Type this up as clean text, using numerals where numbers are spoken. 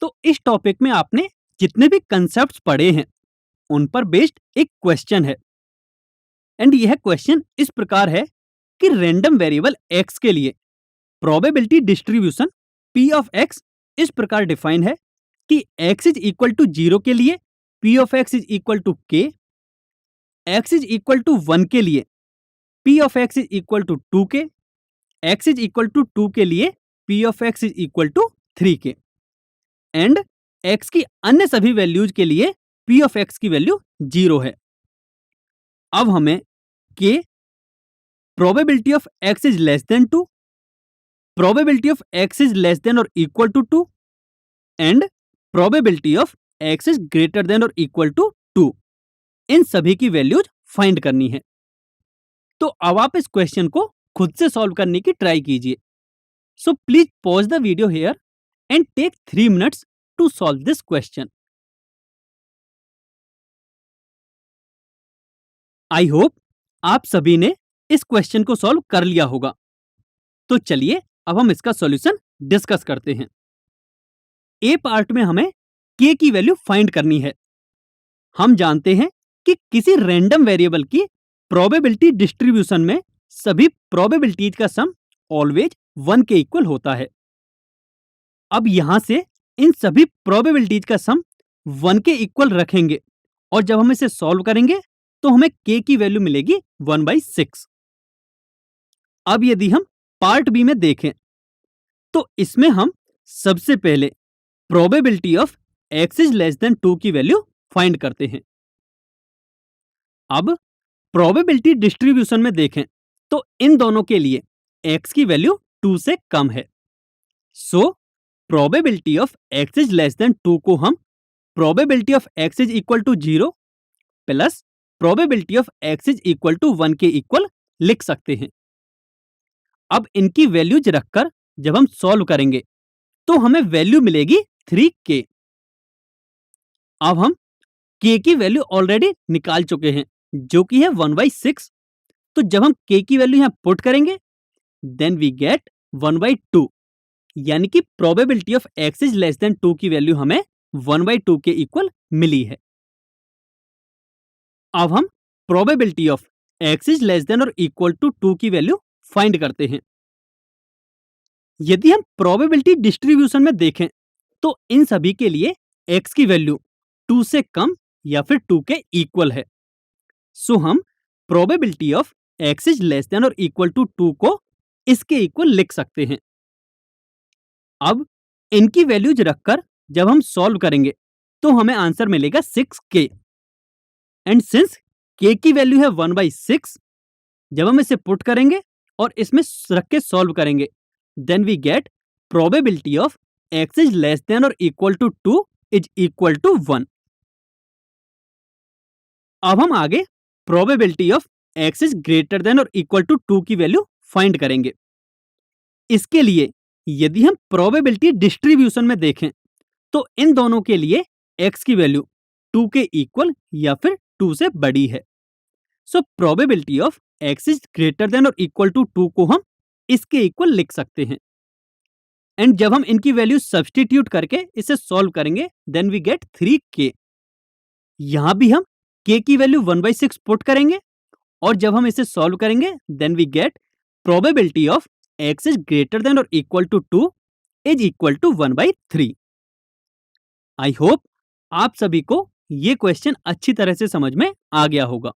तो इस टॉपिक में आपने जितने भी कंसेप्ट्स पढ़े हैं उन पर बेस्ड एक क्वेश्चन है। एंड यह क्वेश्चन इस प्रकार है कि रैंडम वेरिएबल x के लिए probability distribution p of x इस प्रकार डिफाइन है कि x इज इक्वल टू 0 के लिए p of x is equal to k, x is equal to 1 के लिए p of x is equal to 2k, x is equal to 2 के लिए p of x is equal to 3k and x की अन्य सभी values के लिए p of x की वैल्यू 0 है। अब हमें k probability of x is less than 2, probability of x is less than और equal to 2 and probability of x is greater than और इक्वल टू 2 इन सभी की वैल्यूज फाइंड करनी है। तो अब आप इस क्वेश्चन को खुद से सॉल्व करने की ट्राई कीजिए। So please pause the video here and take 3 minutes to solve this question. I hope आप सभी ने इस क्वेश्चन को सॉल्व कर लिया होगा। तो चलिए अब हम इसका सॉल्यूशन डिस्कस करते हैं। ए पार्ट में हमें k की वैल्यू फाइंड करनी है। हम जानते हैं कि किसी रैंडम वेरिएबल की प्रोबेबिलिटी डिस्ट्रीब्यूशन में सभी प्रोबेबिलिटीज का सम ऑलवेज 1 के इक्वल होता है। अब यहां से इन सभी प्रोबेबिलिटीज का सम 1 के इक्वल रखेंगे और जब हम इसे सॉल्व करेंगे तो हमें k की वैल्यू मिलेगी 1/6। अब यदि हम पार्ट बी में देखें तो इसमें हम सबसे पहले probability of x is less than 2 की वैल्यू फाइंड करते हैं। अब प्रोबेबिलिटी डिस्ट्रीब्यूशन में देखें तो इन दोनों के लिए x की वैल्यू 2 से कम है। So probability of x is less than 2 को हम probability of x is equal to 0 plus probability of x is equal to 1 के इक्वल लिख सकते हैं। अब इनकी वैल्यूज रखकर जब हम सॉल्व करेंगे तो हमें वैल्यू मिलेगी 3k। अब हम k की वैल्यू ऑलरेडी निकाल चुके हैं जो कि है 1/6। तो जब हम k की वैल्यू यहां पुट करेंगे देन वी गेट 1/2 यानी कि probability of x is less than 2 की वैल्यू हमें 1/2 के इक्वल मिली है। अब हम probability of x is less than और इक्वल टू 2 की वैल्यू फाइंड करते हैं। यदि हम प्रोबेबिलिटी डिस्ट्रीब्यूशन में देखें तो इन सभी के लिए x की वैल्यू 2 से कम या फिर 2 के इक्वल है। सो हम probability of x is less than और इक्वल टू 2 को इसके इक्वल लिख सकते हैं। अब इनकी वैल्यूज रखकर जब हम सॉल्व करेंगे तो हमें आंसर मिलेगा 6k एंड सिंस k की वैल्यू है 1/6 जब हम इसे पुट करेंगे और इसमें रख के सॉल्व करेंगे then we get probability of x is less than और equal to 2 is equal to 1। अब हम आगे probability of x is greater than और इक्वल टू 2 की वैल्यू फाइंड करेंगे। इसके लिए यदि हम प्रोबेबिलिटी डिस्ट्रीब्यूशन में देखें तो इन दोनों के लिए x की वैल्यू 2 के इक्वल या फिर 2 से बड़ी है। So probability of x is greater than और इक्वल टू 2 को हम इसके इक्वल लिख सकते हैं एंड जब हम इनकी वैल्यू सब्स्टिट्यूट करके इसे सॉल्व करेंगे देन वी गेट 3k। यहां भी हम k की वैल्यू 1/6 पुट करेंगे और जब हम इसे सॉल्व करेंगे then we get probability of x is greater than और equal to 2 is equal to 1/3। I hope आप सभी को ये क्वेश्चन अच्छी तरह से समझ में आ गया होगा।